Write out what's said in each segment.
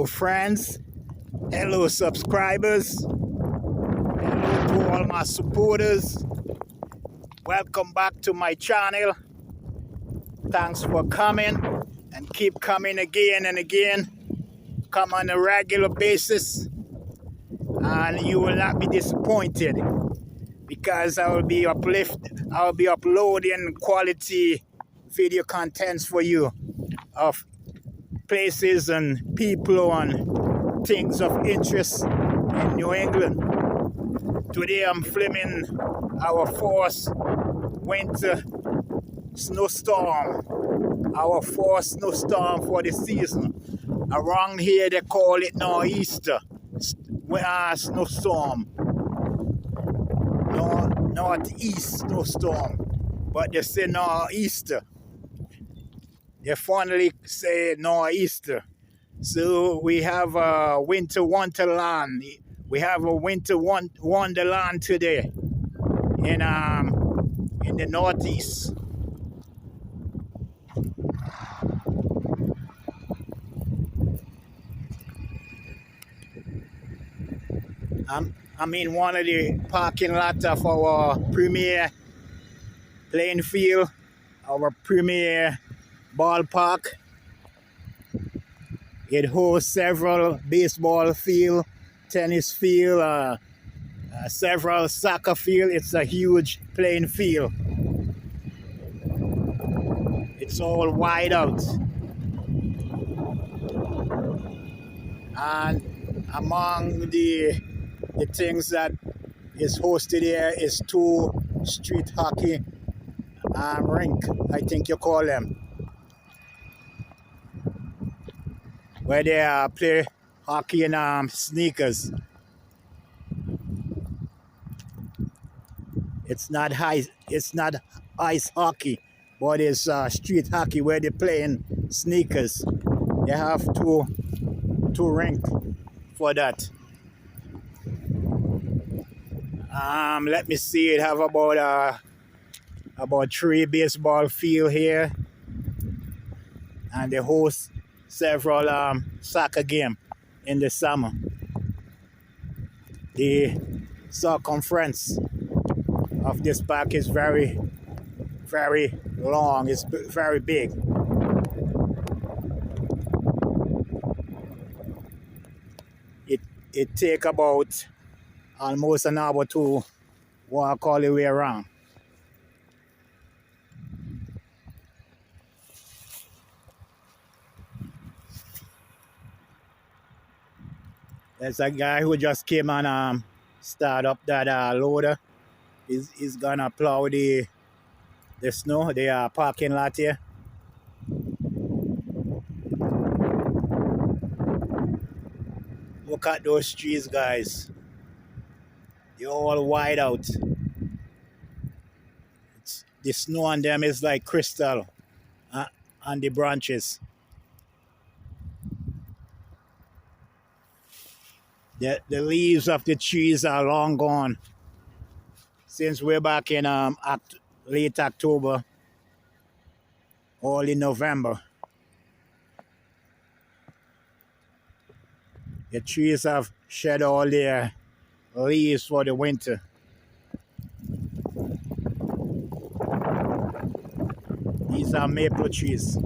Hello friends, hello subscribers, hello to all my supporters. Welcome back to my channel. Thanks for coming and keep coming again and again. Come on a regular basis and you will not be disappointed because I will be uploading quality video contents for you of places and people and things of interest in New England. Today I'm filming our first winter snowstorm, our first snowstorm for the season. Around here they call it nor'easter snowstorm, northeast snowstorm, but they say nor'easter. They finally say nor'easter. So we have a winter wonderland. We have a winter wonderland today in the northeast. I'm in one of the parking lot of our premier playing field, our premier ballpark. It hosts several baseball field, tennis field, several soccer field. It's a huge playing field. It's all wide out. And among the things that is hosted here is 2 street hockey rink, I think you call them, where they play hockey in sneakers. It's not ice hockey, but it's street hockey where they play in sneakers. They have two rink for that. Let me see. It have about 3 baseball field here, and they host several soccer game in the summer. The circumference of this park is very, very long. It's very big. It take about almost an hour to walk all the way around. There's a guy who just came and start up that loader. He's gonna plow the snow, the parking lot here. Look at those trees, guys. They're all wide out. The snow on them is like crystal on the branches. The leaves of the trees are long gone since we're back in late October, early November. The trees have shed all their leaves for the winter. These are maple trees.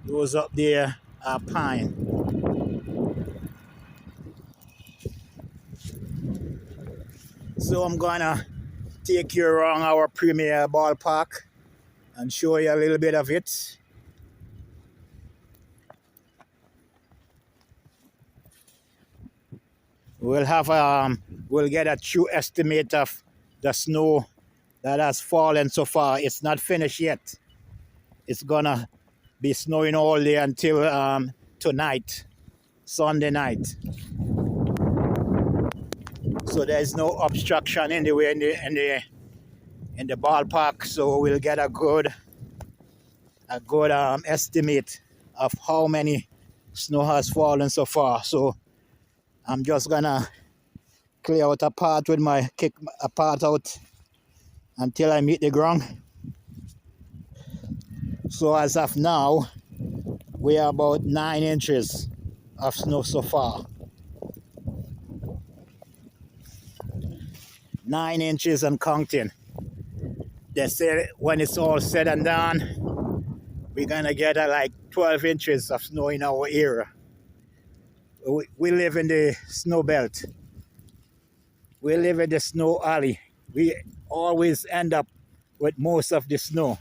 Those up there are pine. So I'm gonna take you around our premier ballpark and show you a little bit of it. We'll get a true estimate of the snow that has fallen so far. It's not finished yet. It's gonna be snowing all day until tonight, Sunday night. So there's no obstruction anywhere in the ballpark. So we'll get a good estimate of how many snow has fallen so far. So I'm just gonna clear out a part with kick a part out until I meet the ground. So as of now, we are about 9 inches of snow so far. 9 inches and counting. They say when it's all said and done, we're gonna get like 12 inches of snow in our area. We live in the snow belt. We live in the snow alley. We always end up with most of the snow.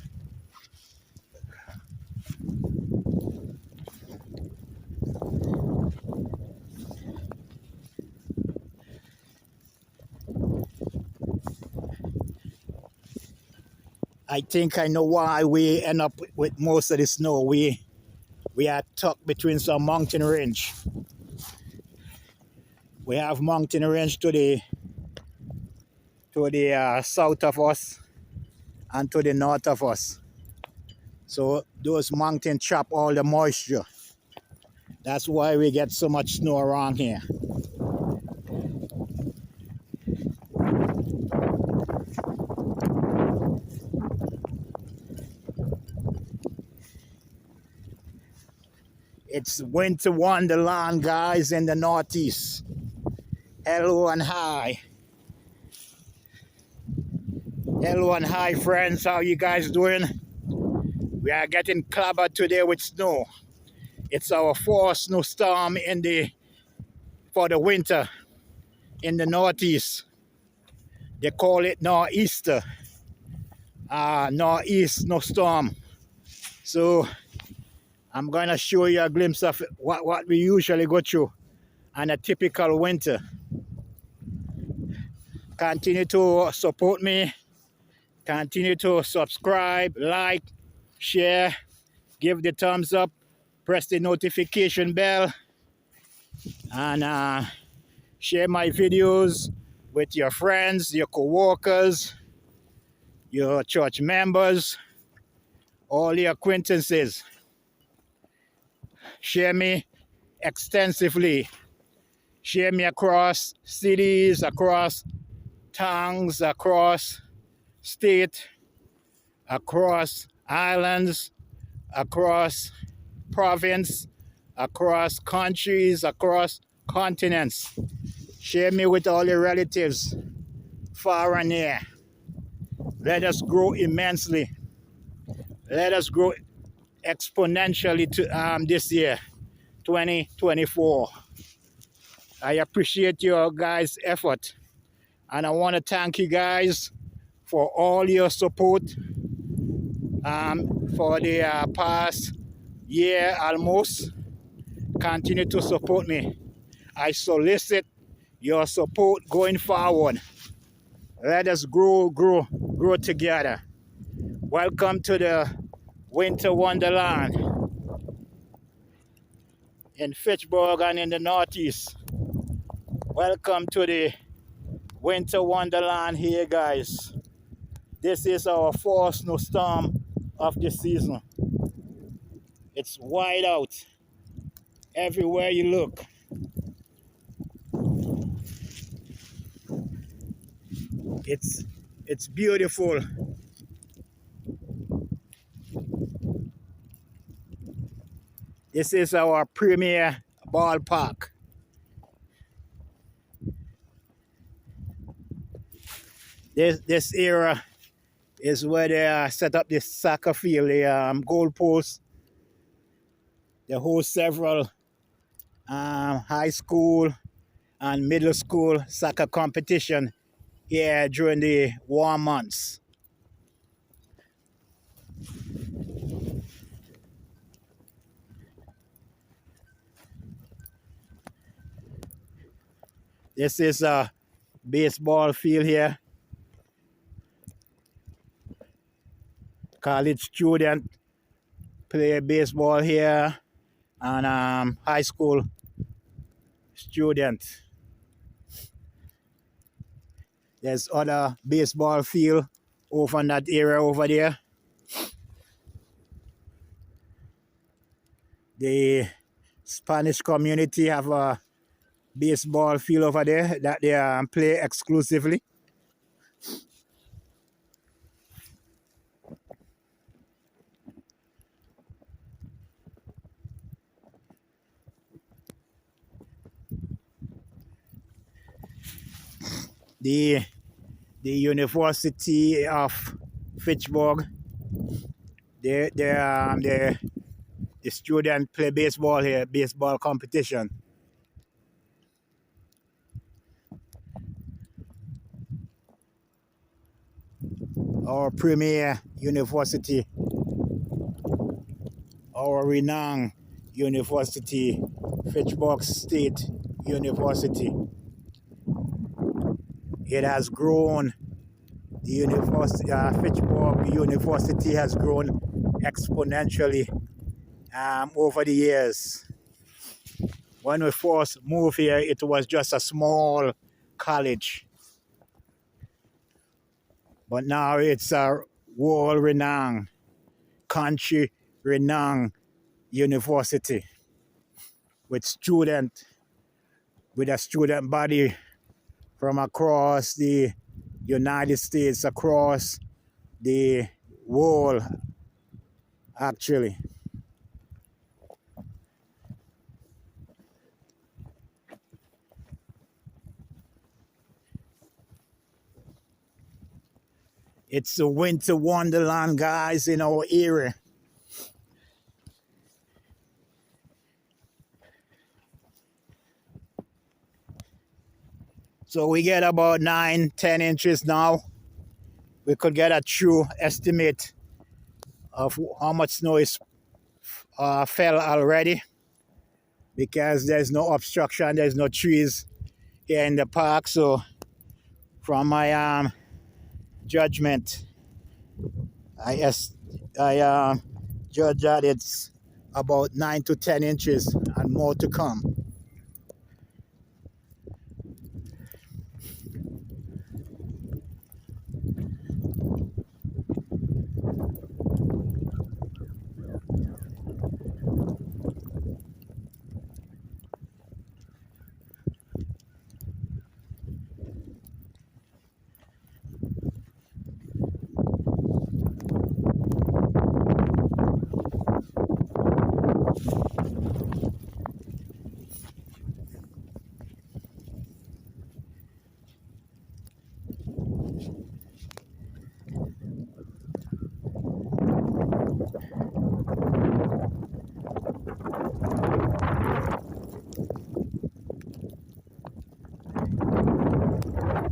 I think I know why we end up with most of the snow. We are tucked between some mountain range. We have mountain range to the south of us and to the north of us. So those mountains trap all the moisture. That's why we get so much snow around here. It's winter wonderland, guys, in the Northeast. Hello and hi. Hello and hi, friends. How you guys doing? We are getting clobbered today with snow. It's our fourth snowstorm for the winter in the Northeast. They call it nor'easter. Northeast snowstorm. So I'm going to show you a glimpse of what we usually go through on a typical winter. Continue to support me. Continue to subscribe, like, share, give the thumbs up, press the notification bell, and share my videos with your friends, your co-workers, your church members, all your acquaintances. Share me extensively. Share me across cities, across towns, across state, across islands, across province, across countries, across continents. Share me with all your relatives, far and near. Let us grow immensely. Let us grow exponentially to this year, 2024. I appreciate your guys' effort, and I want to thank you guys for all your support for the past year almost. Continue to support me. I solicit your support going forward. Let us grow together. Welcome to the winter wonderland in Fitchburg and in the Northeast. Welcome to the winter wonderland here, guys. This is our fourth snowstorm of the season. It's wide out everywhere you look. It's beautiful. This is our premier ballpark. This area is where they set up this soccer field, the goalposts. They host several high school and middle school soccer competition here during the warm months. This is a baseball field here. College student play baseball here, and high school student. There's other baseball field over in that area over there. The Spanish community have a baseball field over there that they play exclusively. the University of Fitchburg. The student play baseball here, baseball competition. Our premier university, our renowned university, Fitchburg State University. It has grown. The university, Fitchburg University has grown exponentially over the years. When we first moved here, it was just a small college. But now it's a world-renowned, country-renowned university with a student body from across the United States, across the world, actually. It's a winter wonderland, guys, in our area. So we get about 9-10 inches now. We could get a true estimate of how much snow is fell already, because there's no obstruction, there's no trees here in the park. So from my judgment, I judge that it's about 9 to 10 inches and more to come.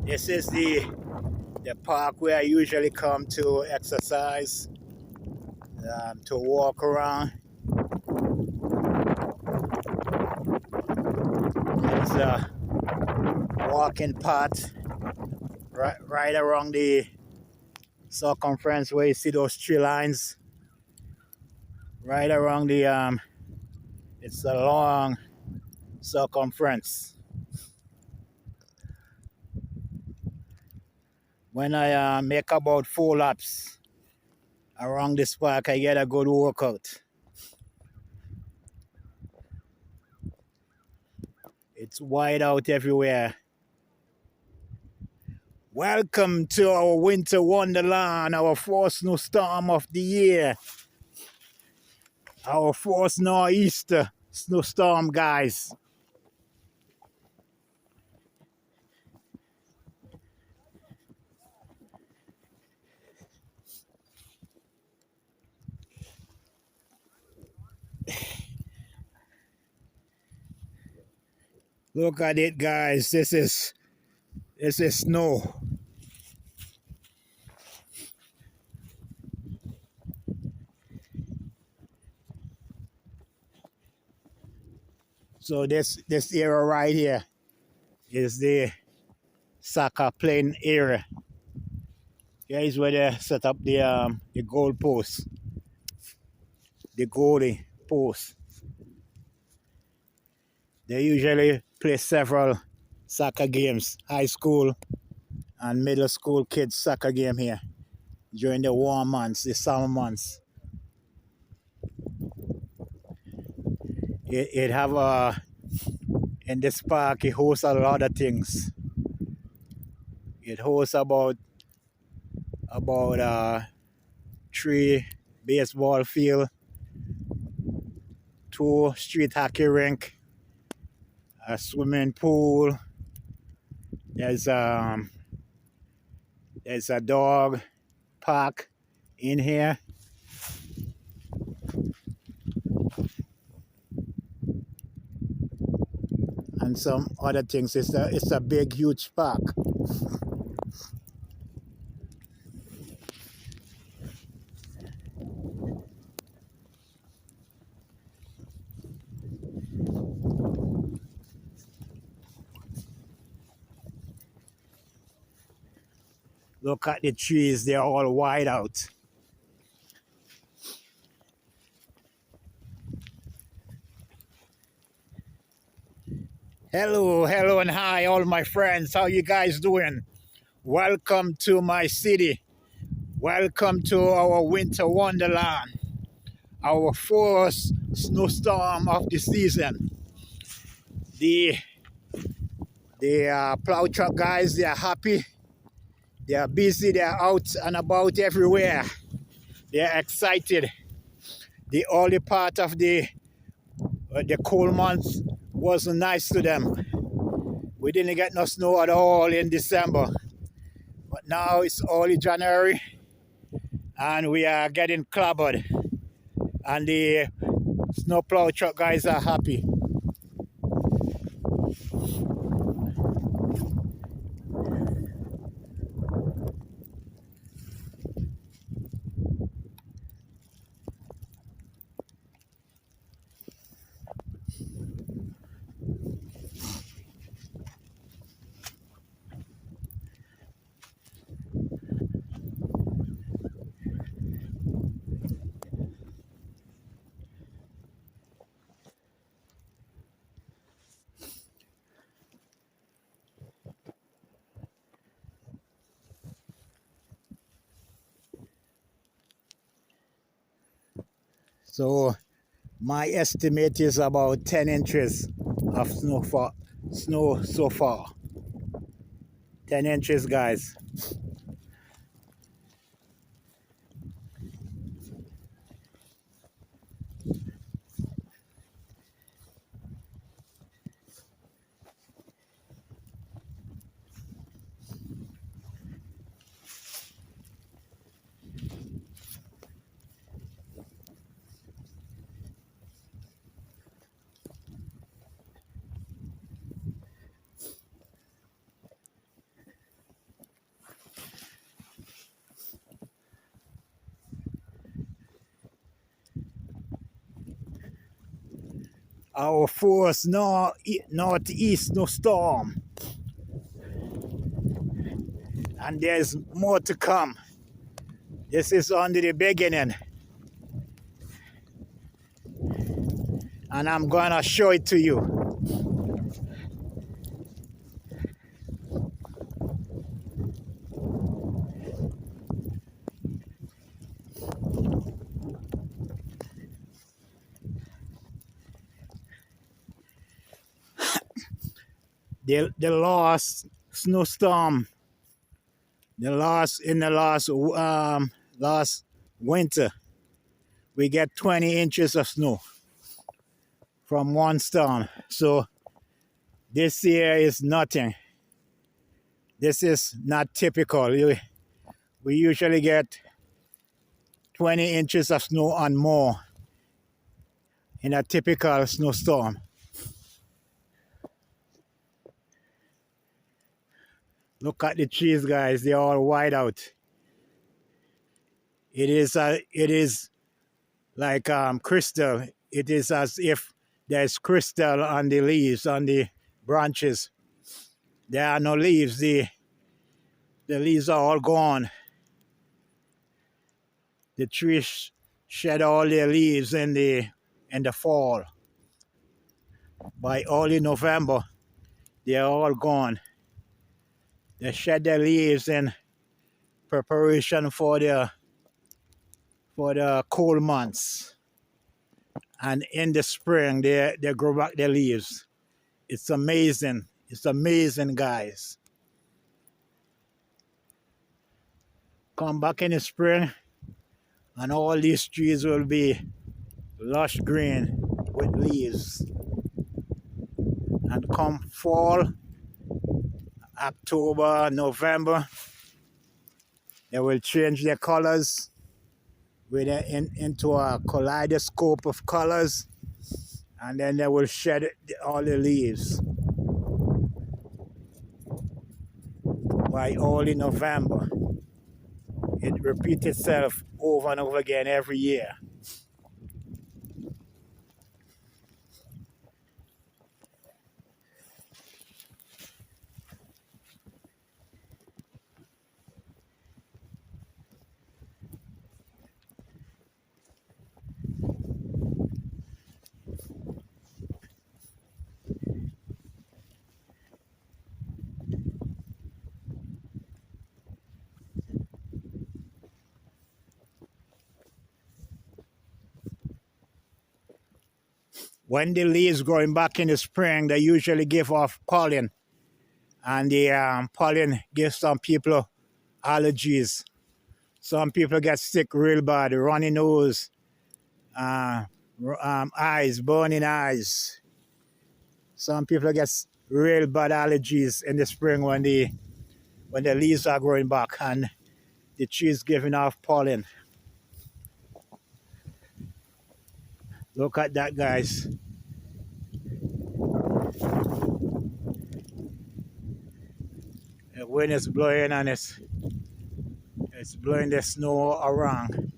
This is the park where I usually come to exercise, to walk around. There's a walking path right around the circumference where you see those tree lines. Right around the it's a long circumference. When I make about 4 laps around this park, I get a good workout. It's wide out everywhere. Welcome to our winter wonderland, our first snowstorm of the year. Our first nor'easter snowstorm, guys. Look at it, guys. This is snow. So this area right here is the soccer playing area. Here is where they set up the goal post, the goalie post. They usually play several soccer games, high school and middle school kids soccer game here during the warm months, the summer months. It have in this park, it hosts a lot of things. It hosts about 3 baseball field, 2 street hockey rink, a swimming pool. There's There's a dog park in here. And some other things. It's a big, huge park. Look at the trees, they're all wide out. Hello, hello and hi all my friends. How you guys doing? Welcome to my city. Welcome to our winter wonderland. Our first snowstorm of the season. The plow truck guys, they are happy. They are busy. They are out and about everywhere. They are excited. The early part of the cold months wasn't nice to them. We didn't get no snow at all in December. But now it's early January and we are getting clobbered. And the snowplow truck guys are happy. So my estimate is about 10 inches of snow so far. 10 inches, guys. Our first northeast snowstorm. And there's more to come. This is only the beginning. And I'm gonna show it to you. The last snowstorm, last winter, we get 20 inches of snow from one storm. So this year is nothing. This is not typical. We usually get 20 inches of snow and more in a typical snowstorm. Look at the trees, guys. They're all wide out. It is like crystal. It is as if there's crystal on the leaves, on the branches. There are no leaves. The leaves are all gone. The trees shed all their leaves in the fall. By early November, they are all gone. They shed their leaves in preparation for the cold months. And in the spring, they grow back their leaves. It's amazing. It's amazing, guys. Come back in the spring, and all these trees will be lush green with leaves. And come fall, October, November, They will change their colors into a kaleidoscope of colors, and then they will shed all the leaves by early November. It repeats itself over and over again every year. When the leaves growing back in the spring, they usually give off pollen, and the pollen gives some people allergies. Some people get sick real bad, runny nose, eyes, burning eyes. Some people get real bad allergies in the spring when the leaves are growing back and the trees giving off pollen. Look at that, guys. The wind is blowing and it's blowing the snow around.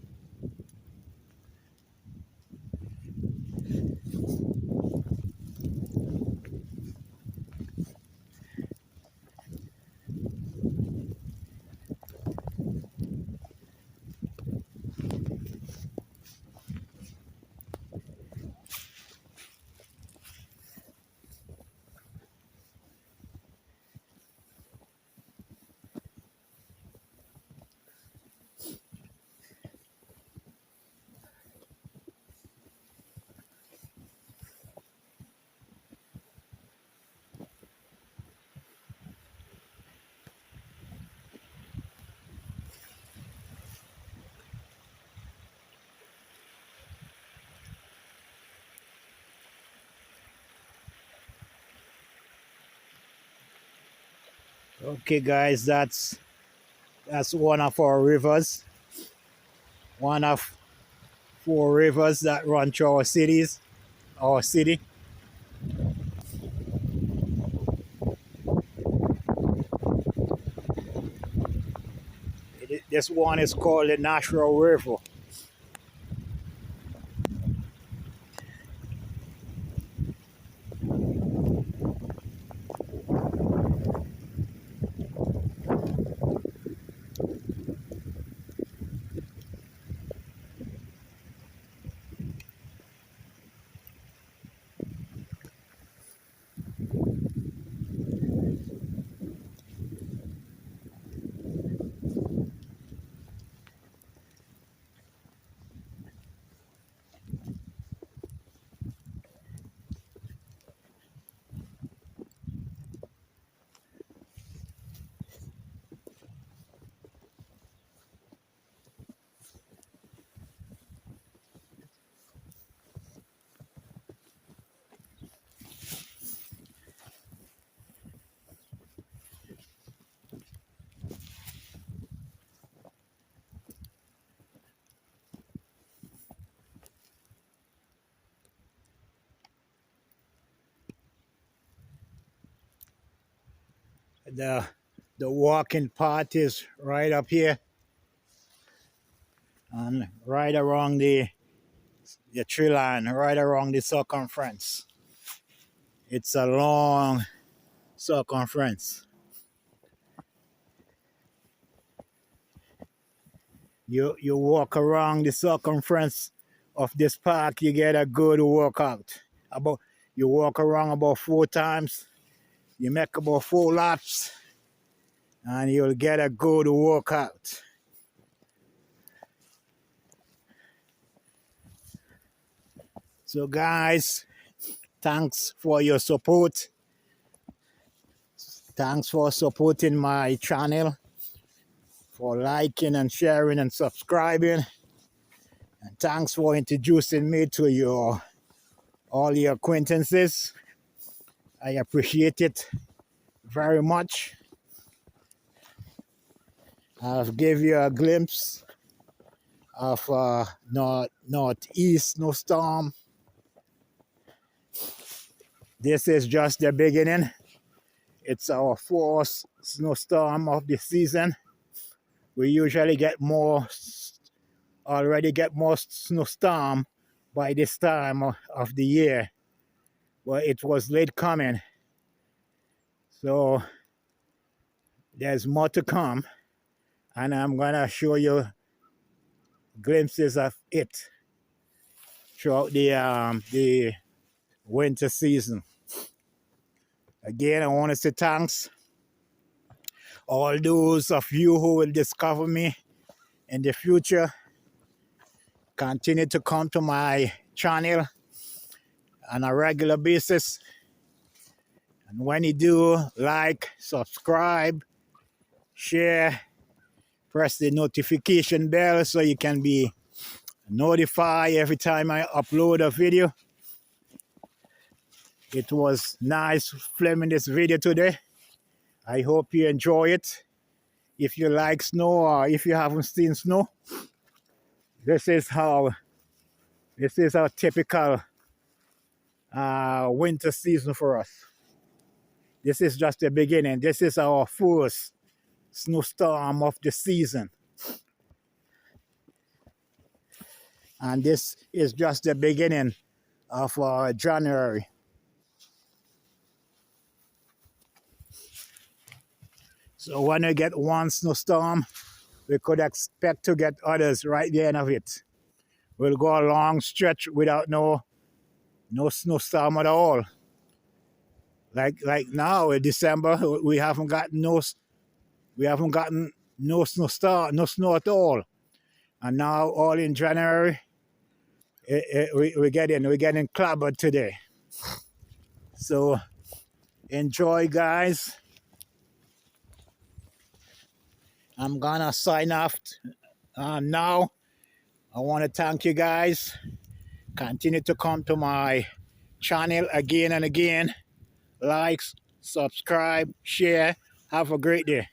Okay, guys, that's one of our rivers. One of 4 rivers that run through our city. This one is called the Natural River. The walking path is right up here and right around the tree line, right around the circumference. It's a long circumference. You walk around the circumference of this park, you get a good workout. You walk around about 4 times, you make about 4 laps, and you'll get a good workout. So guys, thanks for your support. Thanks for supporting my channel, for liking and sharing and subscribing. And thanks for introducing me to all your acquaintances. I appreciate it very much. I've give you a glimpse of northeast snowstorm. This is just the beginning. It's our fourth snowstorm of the season. We usually already get more snowstorm by this time of the year. But it was late coming. So there's more to come. And I'm gonna show you glimpses of it throughout the winter season. Again, I want to say thanks all those of you who will discover me in the future. Continue to come to my channel on a regular basis. And when you do, like, subscribe, share, press the notification bell so you can be notified every time I upload a video. It was nice filming this video today. I hope you enjoy it. If you like snow or if you haven't seen snow, this is our typical winter season for us. This is just the beginning. This is our first snowstorm of the season. And this is just the beginning of January. So when we get one snowstorm, we could expect to get others right at the end of it. We'll go a long stretch without no snowstorm at all. Like now in December, we haven't gotten no snowstorm, no snow at all. And now all in January, we're getting clobbered today. So enjoy, guys. I'm gonna sign off now. I want to thank you guys. Continue to come to my channel again and again. Like, subscribe, share. Have a great day.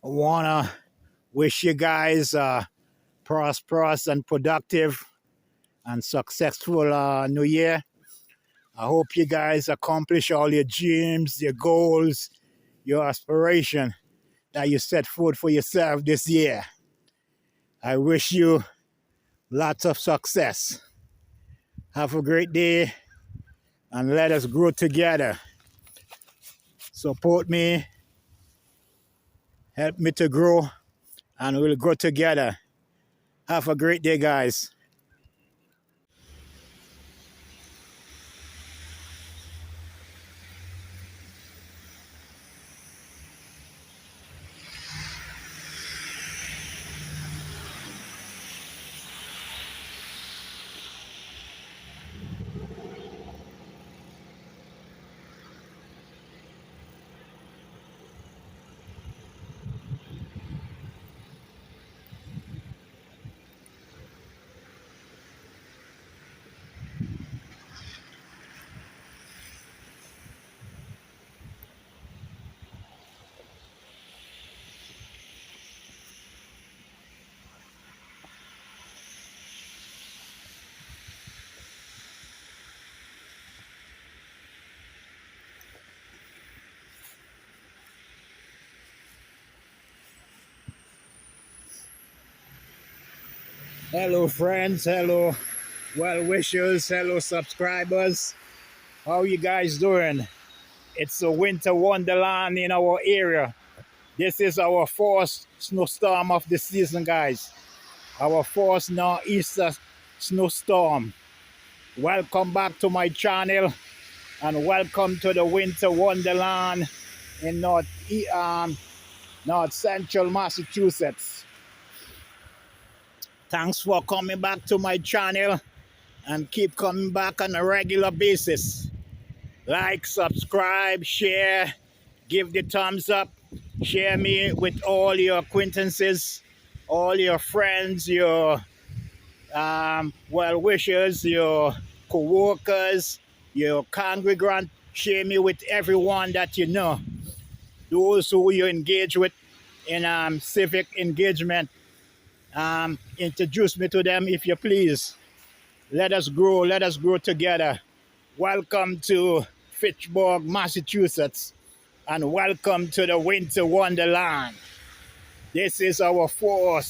I wanna wish you guys a prosperous and productive and successful new year. I hope you guys accomplish all your dreams, your goals, your aspiration that you set forth for yourself this year. I wish you lots of success. Have a great day and let us grow together. Support me, help me to grow, and we'll grow together. Have a great day, guys. Hello friends, hello well wishers, hello subscribers. How you guys doing? It's a winter wonderland in our area. This is our first snowstorm of the season, guys. Our first nor'easter snowstorm. Welcome back to my channel and welcome to the winter wonderland in North Central Massachusetts. Thanks for coming back to my channel and keep coming back on a regular basis. Like, subscribe, share, give the thumbs up, share me with all your acquaintances, all your friends, your well-wishers, your co-workers, your congregant. Share me with everyone that you know. Those who you engage with in civic engagement, introduce me to them if you please. Let us grow together. Welcome to Fitchburg, Massachusetts, and welcome to the winter wonderland. This is our force.